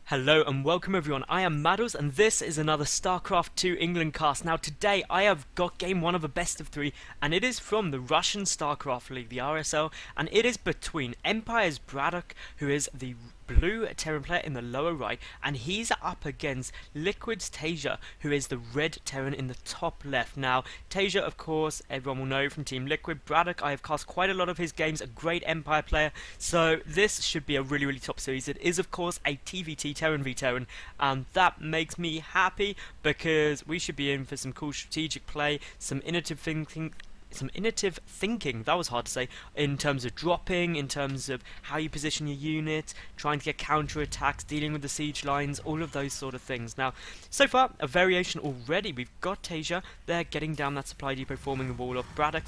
Hello and welcome everyone, I am Madals and this is another StarCraft 2 England cast. Now today I have got game 1 of a best of 3 and it is from the Russian StarCraft League, the RSL, and it is between Empire's BratOK, who is the blue Terran player in the lower right, and he's up against LiquidTaeJa, who is the red Terran in the top left. Now TaeJa, of course, everyone will know from Team Liquid. BratOK, I have cast quite a lot of his games, a great Empire player, so this should be a really top series. It is of course a TvT Terran v Terran, and that makes me happy because we should be in for some cool strategic play, some innovative thinking, that was hard to say, in terms of dropping, in terms of how you position your unit, trying to get counter attacks, dealing with the siege lines, all of those sort of things. Now, so far, a variation already. We've got TaeJa there getting down that supply depot, forming a wall off. BratOK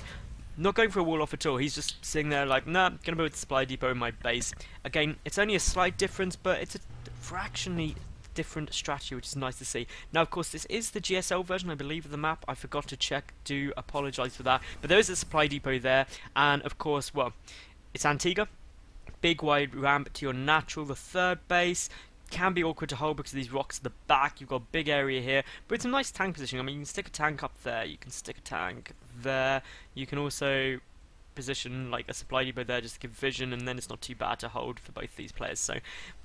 not going for a wall off at all. He's just sitting there like, nah, gonna build a supply depot in my base. Again, it's only a slight difference, but it's a fractionally different strategy, which is nice to see. Now, of course, this is the GSL version, I believe, of the map. I forgot to check. Do apologise for that. But there is a supply depot there, and of course, well, it's Antigua. Big wide ramp to your natural. The third base can be awkward to hold because of these rocks at the back. You've got a big area here, but it's a nice tank position. I mean, you can stick a tank up there. You can stick a tank there. You can also position like a supply depot there just to give vision, and then it's not too bad to hold for both these players. So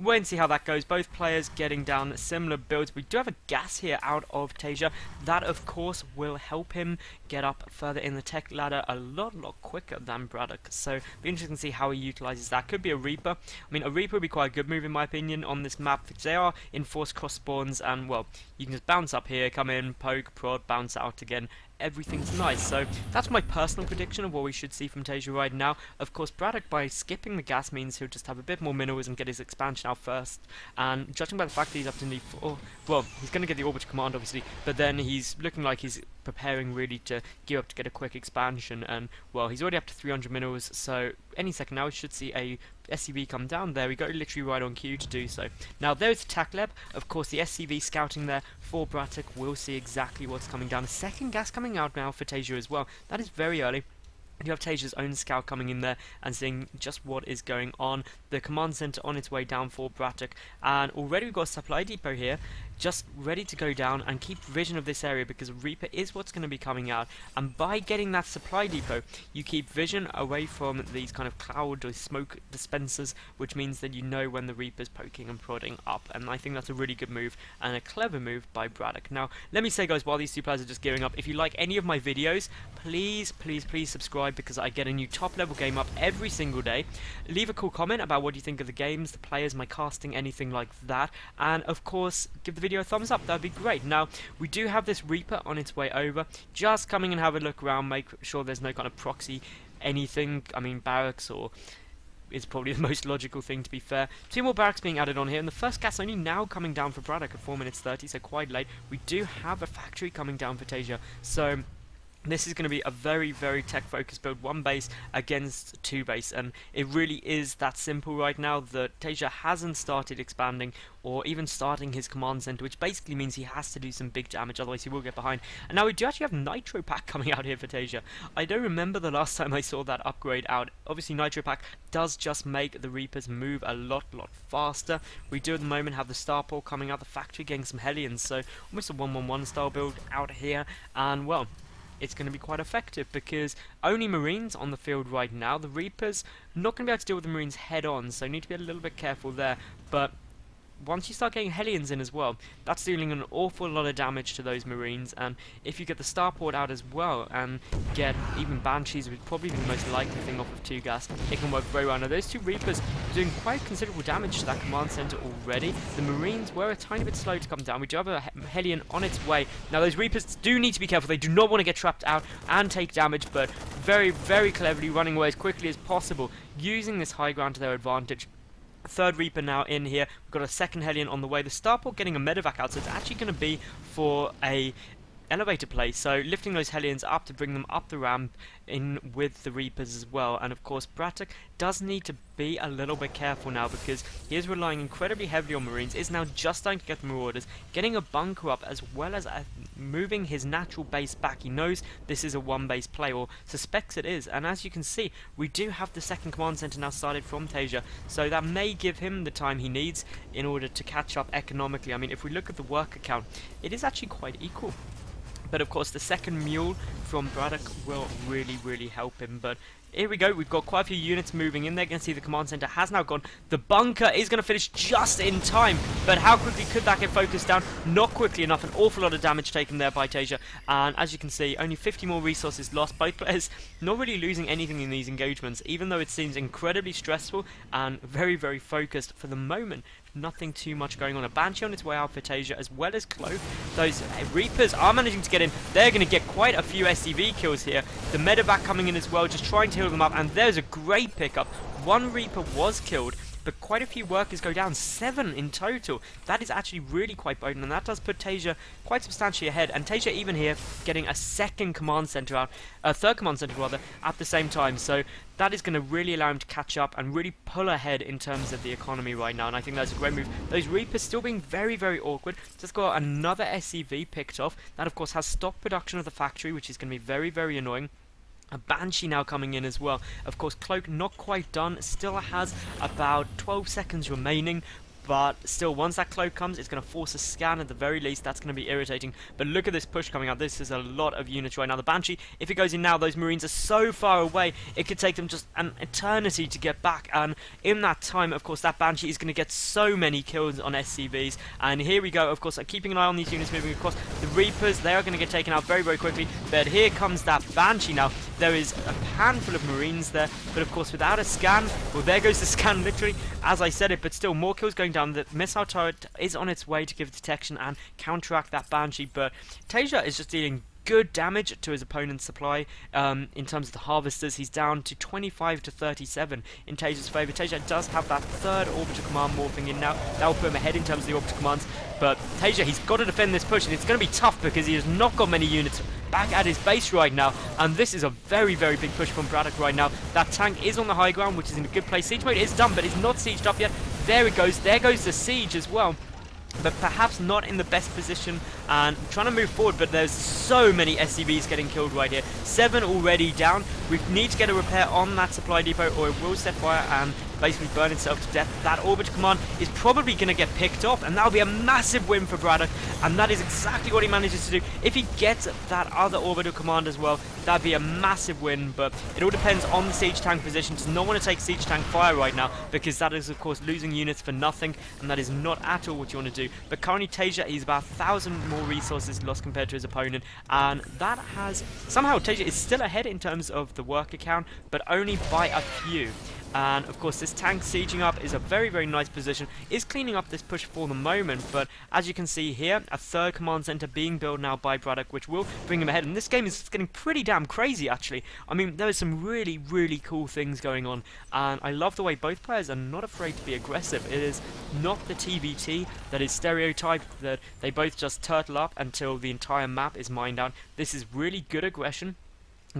wait and see how that goes. Both players getting down similar builds. We do have a gas here out of TaeJa. That of course will help him get up further in the tech ladder a lot quicker than BratOK. So be interesting to see how he utilises that. Could be a Reaper. I mean, a Reaper would be quite a good move in my opinion on this map because they are enforced cross spawns, and well, you can just bounce up here, come in, poke, prod, bounce out again. Everything's nice. So that's my personal prediction of what we should see from TaeJa right now. Of course, BratOK, by skipping the gas, means he'll just have a bit more minerals and get his expansion out first. And judging by the fact that he's up to need 4, well, he's going to get the orbital command obviously, but then he's looking like he's preparing really to gear up to get a quick expansion, and well, he's already up to 300 minerals, so any second now we should see a SCV come down. There we go, literally right on cue to do so. Now there's the TAC lab, of course the SCV scouting there for BratOK. We'll see exactly what's coming down. A second gas coming out now for TaeJa as well. That is very early. You have TaeJa's own scout coming in there and seeing just what is going on. The command center on its way down for BratOK, and already we've got a supply depot here just ready to go down and keep vision of this area because Reaper is what's going to be coming out, and by getting that supply depot you keep vision away from these kind of cloud or smoke dispensers, which means that you know when the Reaper's poking and prodding up, and I think that's a really good move and a clever move by BratOK. Now let me say guys, while these two players are just gearing up, if you like any of my videos, please subscribe because I get a new top level game up every single day. Leave a cool comment about what you think of the games, the players, my casting, anything like that, and of course give the video a thumbs up, that would be great. Now we do have this Reaper on its way over, just coming and have a look around, make sure there's no kind of proxy anything. I mean, barracks or is probably the most logical thing, to be fair. 2 more barracks being added on here, and the first gas only now coming down for BratOK at 4 minutes 30, so quite late. We do have a factory coming down for TaeJa, so this is going to be a very tech-focused build, 1 base against 2 base, and it really is that simple right now. That TaeJa hasn't started expanding or even starting his command center, which basically means he has to do some big damage, otherwise he will get behind. And now we do actually have Nitro Pack coming out here for TaeJa. I don't remember the last time I saw that upgrade out. Obviously Nitro Pack does just make the Reapers move a lot faster. We do at the moment have the Starport coming out, the factory getting some Hellions, so almost a 1-1-1 style build out here, and well, it's going to be quite effective because only Marines on the field right now. The Reapers not going to be able to deal with the Marines head on, so need to be a little bit careful there. But once you start getting Hellions in as well, that's dealing an awful lot of damage to those Marines, and if you get the Starport out as well and get even Banshees, which would probably be the most likely thing off of 2 gas, it can work very well. Now those 2 Reapers are doing quite considerable damage to that command center already. The Marines were a tiny bit slow to come down. We do have a Hellion on its way. Now those Reapers do need to be careful. They do not want to get trapped out and take damage, but very cleverly running away as quickly as possible, using this high ground to their advantage. Third Reaper now in here. We've got a second Hellion on the way. The Starport getting a medevac out, so it's actually going to be for a elevator play, so lifting those Hellions up to bring them up the ramp in with the Reapers as well. And of course BratOK does need to be a little bit careful now, because he is relying incredibly heavily on Marines, is now just starting to get the Marauders, getting a bunker up, as well as moving his natural base back. He knows this is a one base play, or suspects it is, and as you can see, we do have the second command center now started from TaeJa, so that may give him the time he needs in order to catch up economically. I mean, if we look at the worker count, it is actually quite equal. But of course the second mule from BratOK will really help him. But here we go, we've got quite a few units moving in there. You can see the command center has now gone. The bunker is going to finish just in time, but how quickly could that get focused down? Not quickly enough. An awful lot of damage taken there by TaeJa, and as you can see, only 50 more resources lost. Both players not really losing anything in these engagements, even though it seems incredibly stressful and very focused for the moment. Nothing too much going on. A Banshee on its way out for TaeJa, as well as Cloak. Those Reapers are managing to get in. They're going to get quite a few SCV kills here. The medevac coming in as well, just trying to heal them up, and there's a great pickup. One Reaper was killed, but quite a few workers go down, 7 in total. That is actually really quite potent, and that does put TaeJa quite substantially ahead. And TaeJa even here getting a second command center out, a third command center rather, at the same time. So that is going to really allow him to catch up and really pull ahead in terms of the economy right now, and I think that's a great move. Those Reapers still being very awkward. Just got another SCV picked off. That of course has stopped production of the factory, which is going to be very annoying. A Banshee now coming in as well. Of course, Cloak not quite done, still has about 12 seconds remaining. But still, once that Cloak comes, it's going to force a scan at the very least. That's going to be irritating. But look at this push coming out. This is a lot of units right now. The Banshee, if it goes in now, those Marines are so far away, it could take them just an eternity to get back. And in that time, of course, that Banshee is going to get so many kills on SCVs. And here we go, of course, keeping an eye on these units moving across. The Reapers, they are going to get taken out very quickly. But here comes that Banshee now. There is a handful of Marines there, but of course without a scan, well, there goes the scan literally, as I said it, but still more kills going down. The missile turret is on its way to give detection and counteract that Banshee, but TaeJa is just dealing good damage to his opponent's supply. In terms of the harvesters, he's down to 25 to 37 in TaeJa's favour. TaeJa does have that third orbital command morphing in now. That will put him ahead in terms of the orbital commands, but TaeJa, he's got to defend this push, and it's going to be tough because he has not got many units back at his base right now, and this is a very big push from BratOK right now. That tank is on the high ground, which is in a good place. Siege mode is done, but it's not sieged up yet. There it goes. There goes the siege as well, but perhaps not in the best position and trying to move forward. But there's so many SCVs getting killed right here. 7 already down. We need to get a repair on that supply depot, or it will set fire and basically burn itself to death. That orbital command is probably going to get picked off, and that'll be a massive win for BratOK, and that is exactly what he manages to do. If he gets that other orbital command as well, that'd be a massive win, but it all depends on the siege tank position. Does not want to take siege tank fire right now, because that is of course losing units for nothing, and that is not at all what you want to do. But currently TaeJa, he's about 1,000 more resources lost compared to his opponent, and that has somehow TaeJa is still ahead in terms of the worker count, but only by a few. And of course this tank sieging up is a very nice position, is cleaning up this push for the moment, but as you can see here, a third command center being built now by BratOK, which will bring him ahead. And this game is getting pretty damn crazy actually. I mean, there are some really cool things going on, and I love the way both players are not afraid to be aggressive. It is not the TvT that is stereotyped, that they both just turtle up until the entire map is mined out. This is really good aggression.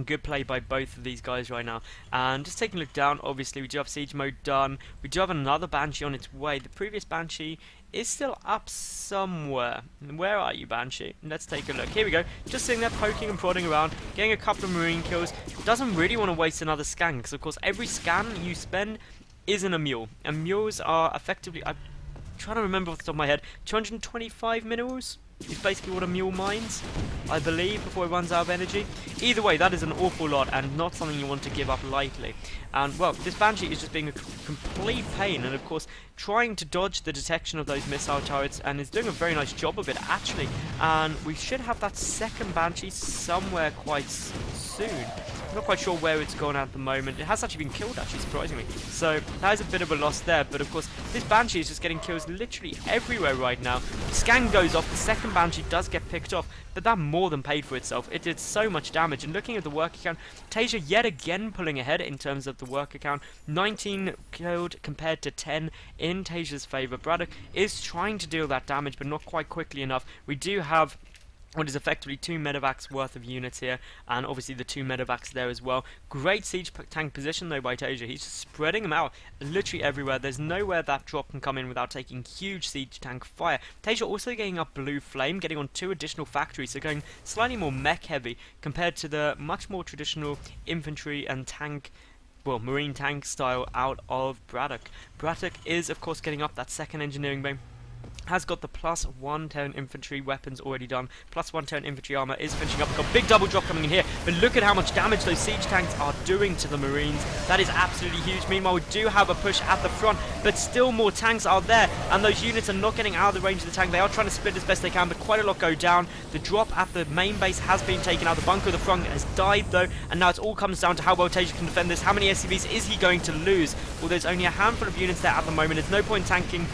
Good play by both of these guys right now. And just taking a look down, obviously we do have siege mode done. We do have another Banshee on its way. The previous Banshee is still up somewhere. Where are you, Banshee? Let's take a look. Here we go. Just sitting there poking and prodding around, getting a couple of Marine kills. Doesn't really want to waste another scan, because of course every scan you spend isn't a mule. And mules are effectively, I'm trying to remember off the top of my head, 225 minerals is basically what a mule mines, I believe, before it runs out of energy. Either way, that is an awful lot, and not something you want to give up lightly. And well, this Banshee is just being a complete pain, and of course trying to dodge the detection of those missile turrets, and is doing a very nice job of it actually. And we should have that second Banshee somewhere quite soon. I'm not quite sure where it's gone at the moment. It has actually been killed, actually, surprisingly. So that is a bit of a loss there. But of course, this Banshee is just getting kills literally everywhere right now. Scan goes off. The second Banshee does get picked off, but that more than paid for itself. It did so much damage. And looking at the worker count, TaeJa yet again pulling ahead in terms of the worker count. 19 killed compared to 10 in TaeJa's favour. BratOK is trying to deal that damage, but not quite quickly enough. We do have what is effectively 2 medevacs worth of units here, and obviously the 2 medevacs there as well. Great siege tank position though by TaeJa. He's just spreading them out literally everywhere. There's nowhere that drop can come in without taking huge siege tank fire. TaeJa also getting up blue flame, getting on 2 additional factories, so going slightly more mech heavy compared to the much more traditional infantry and tank, well, marine tank style out of BratOK. BratOK is of course getting up that second engineering bay. Has got the +1 Terran infantry weapons already done. +1 Terran infantry armor is finishing up. Got a big double drop coming in here. But look at how much damage those siege tanks are doing to the Marines. That is absolutely huge. Meanwhile, we do have a push at the front, but still more tanks are there. And those units are not getting out of the range of the tank. They are trying to split as best they can, but quite a lot go down. The drop at the main base has been taken out. The bunker of the front has died though. And now it all comes down to how well TaeJa can defend this. How many SCVs is he going to lose? Well, there's only a handful of units there at the moment. There's no point tanking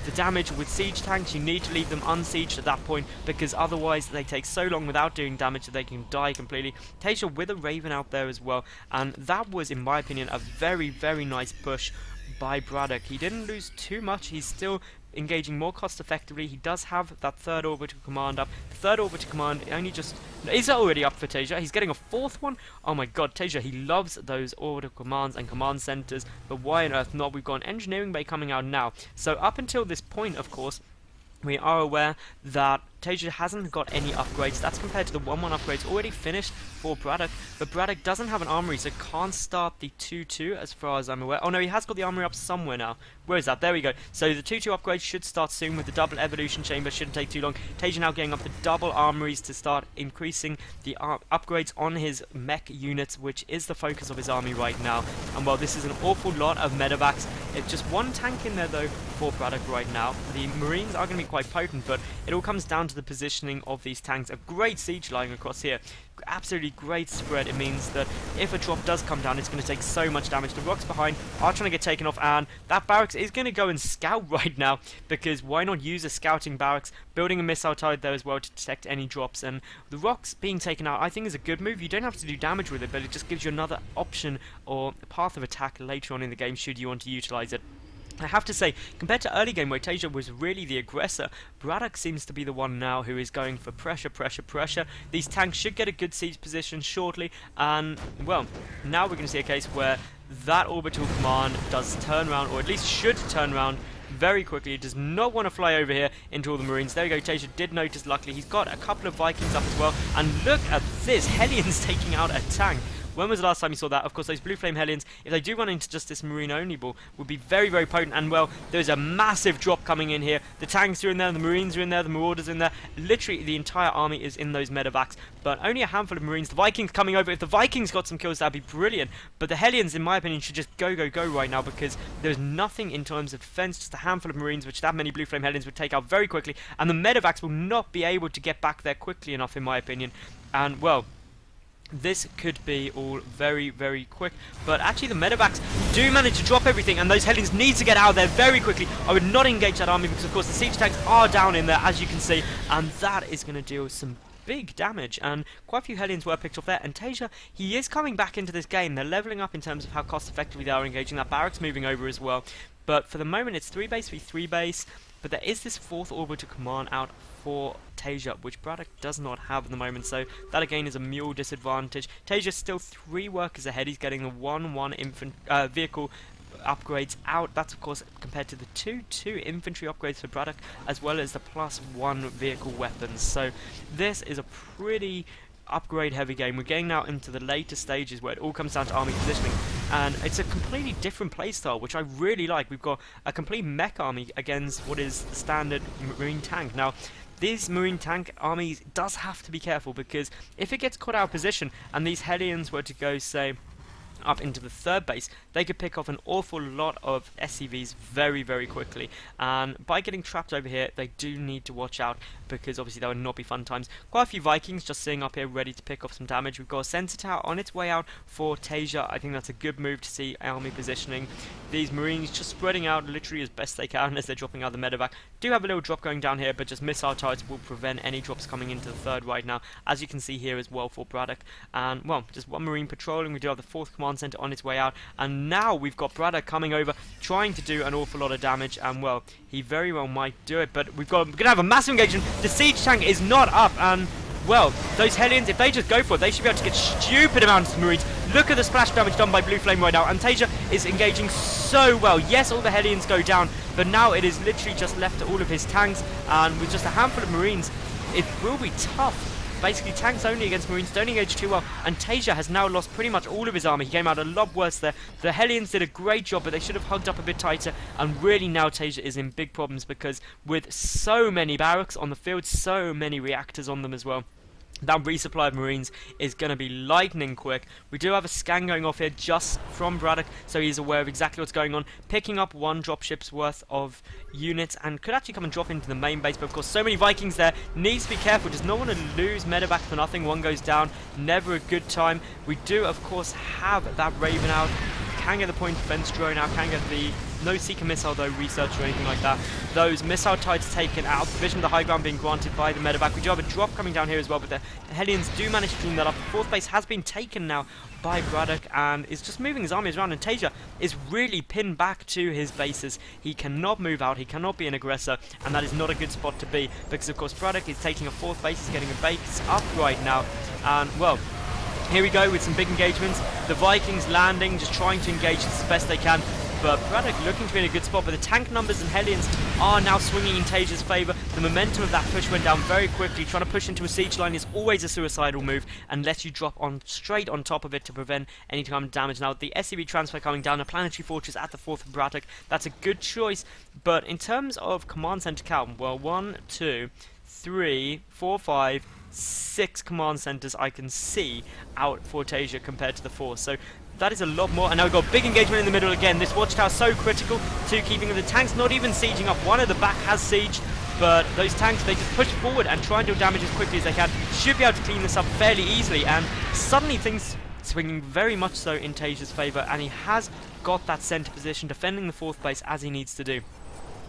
the damage with siege tanks. You need to leave them unsieged at that point, because otherwise they take so long without doing damage that they can die completely. TaeJa with a Raven out there as well, and that was, in my opinion, a very, very nice push by BratOK. He didn't lose too much. He's still engaging more cost effectively. He does have that 3rd orbital command up. The 3rd orbital command only just is already up for TaeJa. He's getting a 4th one. Oh my god, TaeJa, he loves those orbital commands and command centers, but why on earth not? We've got an engineering bay coming out now. So up until this point, of course, we are aware that TaeJa hasn't got any upgrades. That's compared to the 1-1 upgrades already finished for BratOK, but BratOK doesn't have an armory, so can't start the 2-2 as far as I'm aware. Oh no, he has got the armory up somewhere now. Where is that? There we go. So the 2-2 upgrade should start soon with the double evolution chamber. Shouldn't take too long. TaeJa now getting up the double armories to start increasing the upgrades on his mech units, which is the focus of his army right now. And well, this is an awful lot of medevacs. It's just 1 tank in there though for BratOK right now. The Marines are going to be quite potent, but it all comes down to the positioning of these tanks. A great siege line across here. Absolutely great spread. It means that if a drop does come down, it's going to take so much damage. The rocks behind are trying to get taken off, and that barracks is going to go and scout right now, because why not use a scouting barracks, building a missile turret there as well to detect any drops. And the rocks being taken out, I think, is a good move. You don't have to do damage with it, but it just gives you another option or path of attack later on in the game should you want to utilize it. I have to say, compared to early game where TaeJa was really the aggressor, BratOK seems to be the one now who is going for pressure, pressure, pressure. These tanks should get a good siege position shortly, and, well, now we're going to see a case where that orbital command does turn around, or at least should turn around very quickly. It does not want to fly over here into all the Marines. There we go, TaeJa did notice, luckily. He's got a couple of Vikings up as well, and look at this, Hellions taking out a tank. When was the last time you saw that? Of course, those Blue Flame Hellions, if they do run into just this Marine-only ball, would be very, very potent. And, well, there's a massive drop coming in here. The tanks are in there, the Marines are in there, the Marauders are in there. Literally, the entire army is in those medevacs, but only a handful of Marines. The Vikings coming over. If the Vikings got some kills, that'd be brilliant. But the Hellions, in my opinion, should just go, go, go right now, because there's nothing in terms of defense, just a handful of Marines, which that many Blue Flame Hellions would take out very quickly. And the medevacs will not be able to get back there quickly enough, in my opinion. And, well, this could be all very, very quick. But actually the medevacs do manage to drop everything, and those Hellions need to get out of there very quickly. I would not engage that army because, of course, the siege tanks are down in there, as you can see, and that is going to deal some big damage, and quite a few Hellions were picked off there. And TaeJa, he is coming back into this game. They're leveling up in terms of how cost effectively they are engaging. That barracks moving over as well. But for the moment, it's 3 base v 3 base. But there is this 4th orbital command out for TaeJa, which BratOK does not have at the moment, so that again is a mule disadvantage. TaeJa's still 3 workers ahead. He's getting the 1-1 vehicle upgrades out. That's, of course, compared to the 2-2 infantry upgrades for BratOK, as well as the +1 vehicle weapons. So this is a pretty upgrade heavy game. We're getting now into the later stages where it all comes down to army positioning, and it's a completely different playstyle, which I really like. We've got a complete mech army against what is the standard marine tank. Now, these marine tank armies does have to be careful, because if it gets caught out of position and these Hellions were to go, say, up into the 3rd base, they could pick off an awful lot of SCVs very, very quickly. And by getting trapped over here, they do need to watch out, because obviously that would not be fun times. Quite a few Vikings just sitting up here ready to pick off some damage. We've got a Sensor Tower on its way out for TaeJa. I think that's a good move to see army positioning. These Marines just spreading out literally as best they can as they're dropping out the medevac. Do have a little drop going down here, but just missile turrets will prevent any drops coming into the 3rd right now, as you can see here as well for BratOK. And, well, just 1 Marine patrolling. We do have the 4th command command center on its way out, and now we've got BratOK coming over, trying to do an awful lot of damage, and well, he very well might do it, but we're gonna have a massive engagement. The siege tank is not up, and well, those Hellions, if they just go for it, they should be able to get stupid amounts of Marines. Look at the splash damage done by Blue Flame right now, and TaeJa is engaging so well. Yes, all the Hellions go down, but now it is literally just left to all of his tanks, and with just a handful of Marines, it will be tough. Basically, tanks only against Marines don't engage too well, and TaeJa has now lost pretty much all of his armor. He came out a lot worse there. The Hellions did a great job, but they should have hugged up a bit tighter, and really now TaeJa is in big problems because with so many barracks on the field, so many reactors on them as well, that resupply of Marines is going to be lightning quick. We do have a scan going off here just from BratOK, so he's aware of exactly what's going on, picking up one dropship's worth of units, and could actually come and drop into the main base, but of course so many Vikings there, needs to be careful, does not want to lose medevac for nothing. One goes down, never a good time. We do of course have that Raven out, can get the point defense drone out, can get the no seeker missile though research or anything like that. Those missile tides taken out, provision of the high ground being granted by the medevac. We do have a drop coming down here as well, but the Hellions do manage to clean that up. The fourth base has been taken now by BratOK and is just moving his armies around, and TaeJa is really pinned back to his bases. He cannot move out, he cannot be an aggressor, and that is not a good spot to be because of course BratOK is taking a fourth base, he's getting a base up right now, and well, here we go with some big engagements. The Vikings landing, just trying to engage as best they can. But BratOK looking to be in a good spot, but the tank numbers and Hellions are now swinging in TaeJa's favour. The momentum of that push went down very quickly. Trying to push into a siege line is always a suicidal move and lets you drop on straight on top of it to prevent any kind of damage. Now, the SCV transfer coming down, a planetary fortress at the fourth of BratOK, that's a good choice. But in terms of command center count, well, 1, 2, 3, 4, 5, 6 command centers I can see out for TaeJa compared to the 4. So that is a lot more, and now we've got big engagement in the middle again. This watchtower so critical to keeping the tanks not even sieging up. One at the back has sieged, but those tanks, they just push forward and try and do damage as quickly as they can. Should be able to clean this up fairly easily, and suddenly things swinging very much so in TaeJa's favour, and he has got that centre position, defending the fourth base as he needs to do.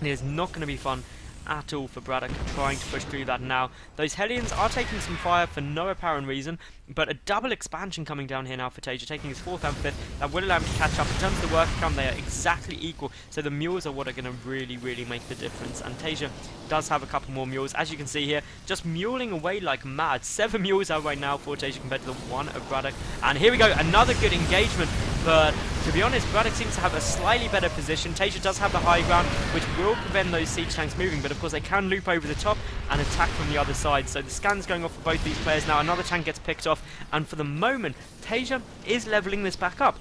It is not going to be fun at all for BratOK trying to push through that now. Those Hellions are taking some fire for no apparent reason, but a double expansion coming down here now for TaeJa, taking his 4th and 5th. That will allow him to catch up. In terms of the work count, they are exactly equal, so the mules are what are going to really make the difference, and TaeJa does have a couple more mules, as you can see here, just muling away like mad. 7 mules out right now for TaeJa compared to the 1 of BratOK, and here we go, another good engagement, but to be honest, BratOK seems to have a slightly better position. TaeJa does have the high ground, which will prevent those siege tanks moving, but of course they can loop over the top and attack from the other side. So the scan's going off for both these players now. Another tank gets picked off, and for the moment, TaeJa is leveling this back up.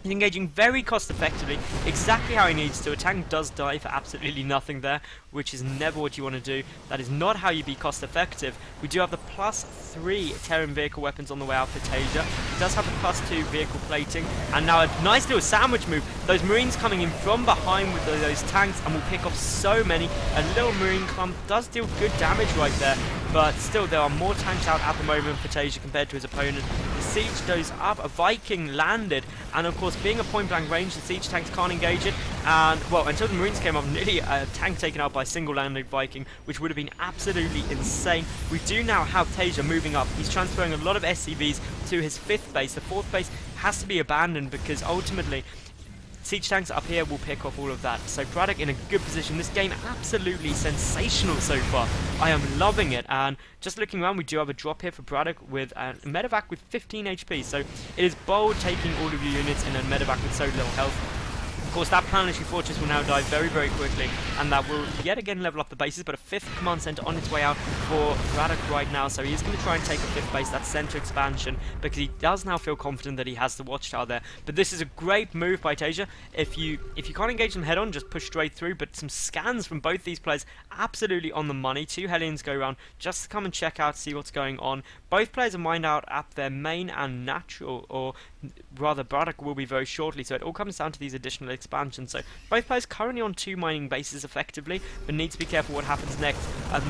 He's engaging very cost effectively, exactly how he needs to. A tank does die for absolutely nothing there, which is never what you want to do. That is not how you be cost effective. We do have the +3 Terran vehicle weapons on the way out for TaeJa. He does have the +2 vehicle plating, and now a nice little sandwich move. Those Marines coming in from behind with those tanks and will pick off so many. A little Marine clump does deal good damage right there, but still there are more tanks out at the moment for TaeJa compared to his opponent. The siege goes up, a Viking landed, and of course being a point blank range, the siege tanks can't engage it, and well, until the Marines came up, nearly a tank taken out by a single landed Viking, which would have been absolutely insane. We do now have TaeJa moving up. He's transferring a lot of SCVs to his 5th base. The 4th base has to be abandoned because ultimately siege tanks up here will pick off all of that. So BratOK in a good position. This game absolutely sensational so far. I am loving it. And just looking around, we do have a drop here for BratOK with a medevac with 15 HP. So it is bold taking all of your units in a medevac with so little health. Of course, that planetary fortress will now die very quickly, and that will yet again level up the bases, but a 5th command center on its way out for BratOK right now, so he is going to try and take a 5th base, that center expansion, because he does now feel confident that he has the watchtower there. But this is a great move by TaeJa. If you can't engage them head on, just push straight through, but some scans from both these players absolutely on the money. 2 Hellions go around just to come and check out, see what's going on. Both players are mined out at their main and natural, or rather BratOK will be very shortly, so it all comes down to these additional expansions. attrition. So both players currently on 2 mining bases effectively, but need to be careful what happens next.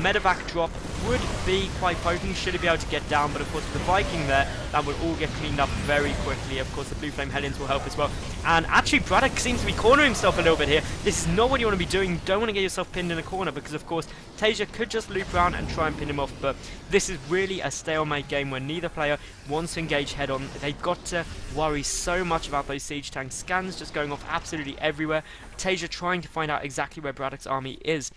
Medevac drop would be quite potent, should he be able to get down, but of course with the Viking there, that would all get cleaned up very quickly. Of course the Blue Flame Hellions will help as well. And actually BratOK seems to be cornering himself a little bit here. This is not what you want to be doing. You don't want to get yourself pinned in a corner, because of course TaeJa could just loop around and try and pin him off, but this is really a stalemate game where neither player wants to engage head on. They've got to worry so much about those siege tanks. Scans just going off absolutely everywhere. TaeJa trying to find out exactly where BratOK's army is.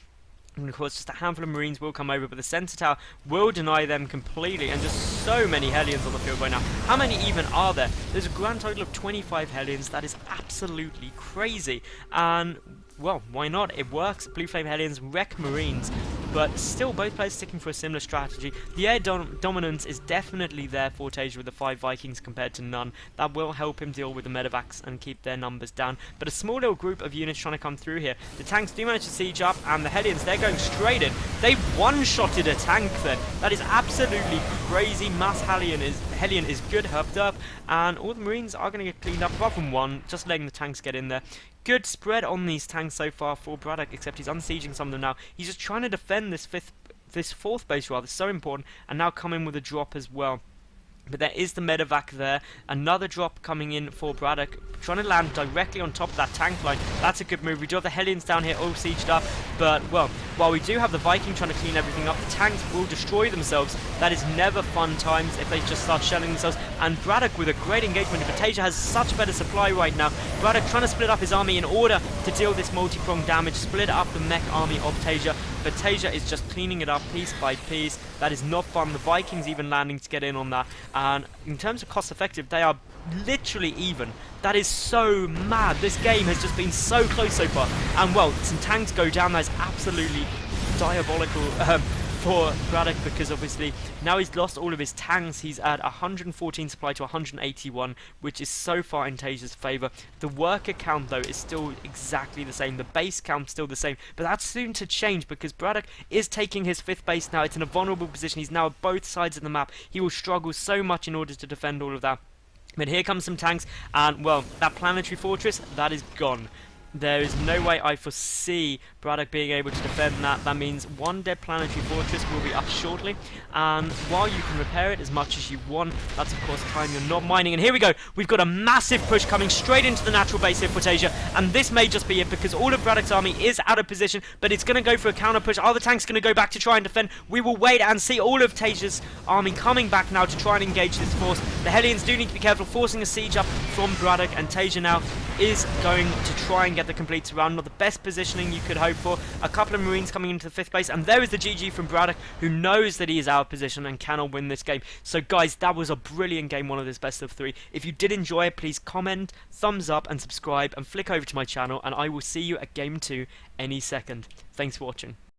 And of course just a handful of Marines will come over, but the center tower will deny them completely, and just so many Hellions on the field right now. How many even are there? There's a grand total of 25 Hellions. That is absolutely crazy, and well, why not? It works. Blue Flame Hellions wreck Marines, but still both players sticking for a similar strategy. The air dominance is definitely there for TaeJa with the 5 Vikings compared to none. That will help him deal with the medevacs and keep their numbers down, but a small little group of units trying to come through here. The tanks do manage to siege up, and the Hellions, they're going straight in. They one-shotted a tank then. That is absolutely crazy. Mass Hellion is good herped up, and all the Marines are going to get cleaned up apart from one, just letting the tanks get in there. Good spread on these tanks so far for BratOK, except he's unsieging some of them now. He's just trying to defend this fourth base rather, so important, and now come in with a drop as well. But there is the medevac there, another drop coming in for BratOK, trying to land directly on top of that tank line. That's a good move. We do have the Hellions down here all sieged up, but well, while we do have the Viking trying to clean everything up, the tanks will destroy themselves. That is never fun times if they just start shelling themselves. And BratOK with a great engagement, but TaeJa has such better supply right now. BratOK trying to split up his army in order to deal this multi-pronged damage, split up the mech army of TaeJa, but TaeJa is just cleaning it up piece by piece. That is not fun. The Vikings even landing to get in on that. And in terms of cost effective, they are literally even. That is so mad. This game has just been so close so far. And well, some tanks go down. That is absolutely diabolical for BratOK, because obviously now he's lost all of his tanks. He's at 114 supply to 181, which is so far in TaeJa's favour. The worker count though is still exactly the same. The base count still the same, but that's soon to change because BratOK is taking his 5th base now. It's in a vulnerable position. He's now at both sides of the map. He will struggle so much in order to defend all of that. But here comes some tanks, and well, that planetary fortress, that is gone. There is no way I foresee BratOK being able to defend that. That means one dead planetary fortress will be up shortly, and while you can repair it as much as you want, that's of course time you're not mining. And here we go, we've got a massive push coming straight into the natural base here for TaeJa, and this may just be it because all of BratOK's army is out of position, but it's going to go for a counter push. Are the tanks going to go back to try and defend? We will wait and see all of TaeJa's army coming back now to try and engage this force. The Hellions do need to be careful, forcing a siege up from BratOK, and TaeJa now is going to try and get the complete surround. Not the best positioning you could hope for. A couple of Marines coming into the 5th base, and there is the GG from BratOK, who knows that he is out of position and cannot win this game. So guys, that was a brilliant game 1 of this best of 3. If you did enjoy it, please comment, thumbs up and subscribe, and flick over to my channel, and I will see you at game 2 any second. Thanks for watching.